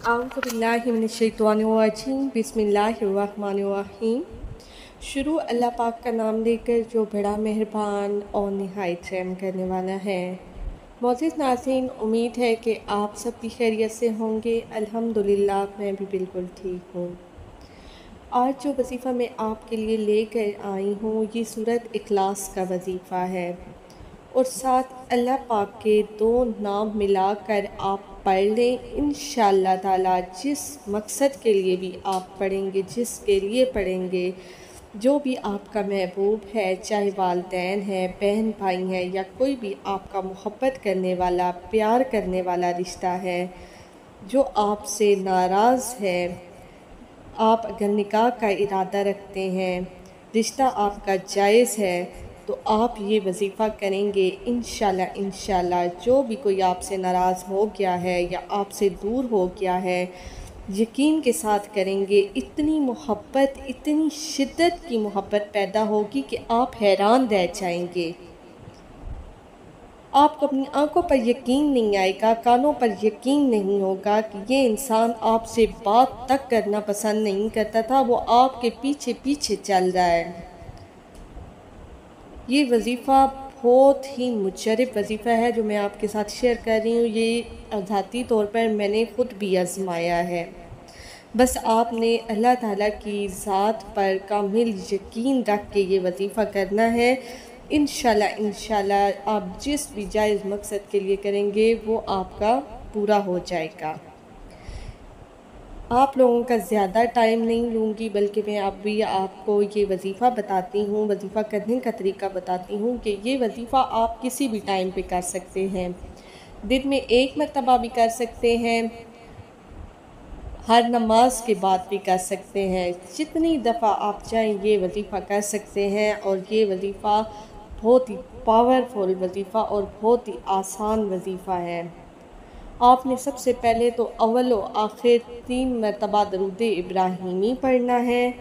औज़ुबिल्लाहिमिनश्शैतानिर्रजीम बिस्मिल्लाहिर्रहमानिर्रहीम। शुरू अल्लाह पाक का नाम लेकर जो बड़ा मेहरबान और निहायत रहम करने वाला है। मोअज़्ज़िज़ नाज़रीन, उम्मीद है कि आप सब भी खैरियत से होंगे। अल्हम्दुलिल्लाह मैं भी बिल्कुल ठीक हूँ। आज जो वजीफ़ा मैं आपके लिए लेकर आई हूँ ये सूरत इखलास का वजीफ़ा है और साथ अल्लाह पाक के दो नाम मिलाकर आप पढ़ लें। इंशाअल्लाह ताला जिस मकसद के लिए भी आप पढ़ेंगे, जिसके लिए पढ़ेंगे, जो भी आपका महबूब है, चाहे वालिदैन है, बहन भाई हैं या कोई भी आपका मोहब्बत करने वाला, प्यार करने वाला रिश्ता है जो आपसे नाराज़ है, आप अगर निकाह का इरादा रखते हैं, रिश्ता आपका जायज़ है, तो आप ये वजीफ़ा करेंगे। इंशाअल्लाह जो भी कोई आपसे नाराज़ हो गया है या आपसे दूर हो गया है, यकीन के साथ करेंगे। इतनी मोहब्बत, इतनी शिद्दत की मोहब्बत पैदा होगी कि आप हैरान रह जाएंगे। आपको अपनी आंखों पर यकीन नहीं आएगा, कानों पर यकीन नहीं होगा कि ये इंसान आपसे बात तक करना पसंद नहीं करता था, वो आपके पीछे पीछे चल रहा है। ये वजीफ़ा बहुत ही मुजरब वजीफ़ा है जो मैं आपके साथ शेयर कर रही हूँ। ये ज़ाती तौर पर मैंने ख़ुद भी आज़माया है। बस आपने अल्लाह ताला की ज़ात पर कामिल यकीन रख के ये वजीफ़ा करना है। इंशाअल्लाह आप जिस भी जायज़ मकसद के लिए करेंगे वो आपका पूरा हो जाएगा। आप लोगों का ज़्यादा टाइम नहीं लूँगी, बल्कि मैं अभी आपको ये वजीफ़ा बताती हूँ, वजीफ़ा करने का तरीका बताती हूँ कि ये वजीफ़ा आप किसी भी टाइम पे कर सकते हैं। दिन में एक मरतबा भी कर सकते हैं, हर नमाज के बाद भी कर सकते हैं, जितनी दफ़ा आप चाहें ये वजीफ़ा कर सकते हैं। और ये वजीफ़ा बहुत ही पावरफुल वजीफ़ा और बहुत ही आसान वजीफ़ा है। आपने सबसे पहले तो अव्वल व आखिर 3 मरतबा दरूद इब्राहिमी पढ़ना है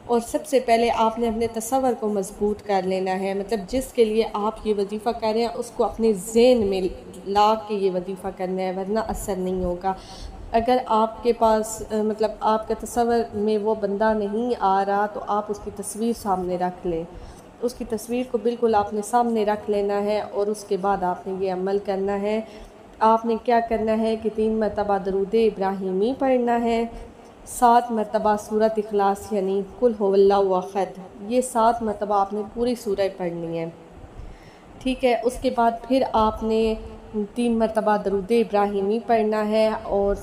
और सबसे पहले आपने अपने तसव्वुर को मजबूत कर लेना है। मतलब जिसके लिए आप ये वजीफ़ा कर रहे हैं उसको अपने ज़हन में ला के ये वजीफ़ा करना है, वरना असर नहीं होगा। अगर आपके पास मतलब आपका तसव्वुर में वो बंदा नहीं आ रहा तो आप उसकी तस्वीर सामने रख लें। उसकी तस्वीर को बिल्कुल आपने सामने रख लेना है और उसके बाद आपने ये अमल करना है। आपने क्या करना है कि 3 मरतबा दरूद इब्राहिमी पढ़ना है, 7 मरतबा सूरत इखलास यानी कुल हुवल्लाहु अहद, ये 7 मरतबा आपने पूरी सूरह पढ़नी है। ठीक है, उसके बाद फिर आपने 3 मरतबा दरूद इब्राहिमी पढ़ना है और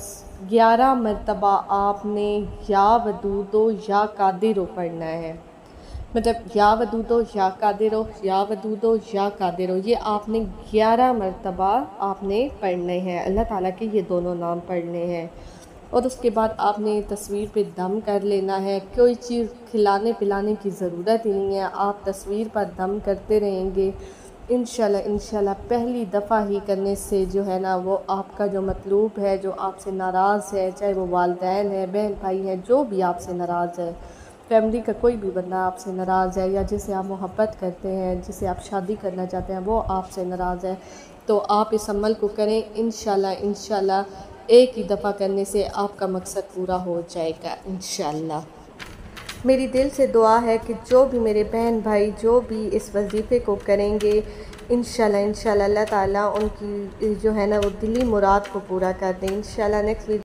11 मरतबा आपने या वदूदो या कादिरो पढ़ना है। मतलब या वदूदो या कादिरो, या वदूदो या कादिरो, ये आपने 11 मरतबा आपने पढ़ने हैं। अल्लाह ताला के ये दोनों नाम पढ़ने हैं। और उसके बाद आपने तस्वीर पे दम कर लेना है। कोई चीज़ खिलाने पिलाने की ज़रूरत ही नहीं है, आप तस्वीर पर दम करते रहेंगे। इंशाल्लाह पहली दफ़ा ही करने से जो है ना, वो आपका जो मतलूब है, जो आपसे नाराज़ है, चाहे वो वालिदैन है, बहन भाई हैं, जो भी आपसे नाराज़ है, फैमिली का कोई भी बंदा आपसे नाराज़ है या जिसे आप मोहब्बत करते हैं, जिसे आप शादी करना चाहते हैं, वो आपसे नाराज़ है, तो आप इस अमल को करें। इंशाल्लाह एक ही दफ़ा करने से आपका मकसद पूरा हो जाएगा। इंशाल्लाह मेरी दिल से दुआ है कि जो भी मेरे बहन भाई जो भी इस वजीफ़े को करेंगे, इंशाल्लाह अल्लाह ताला उनकी जो है ना वो दिली मुराद को पूरा कर दें। इंशाल्लाह नेक्स्ट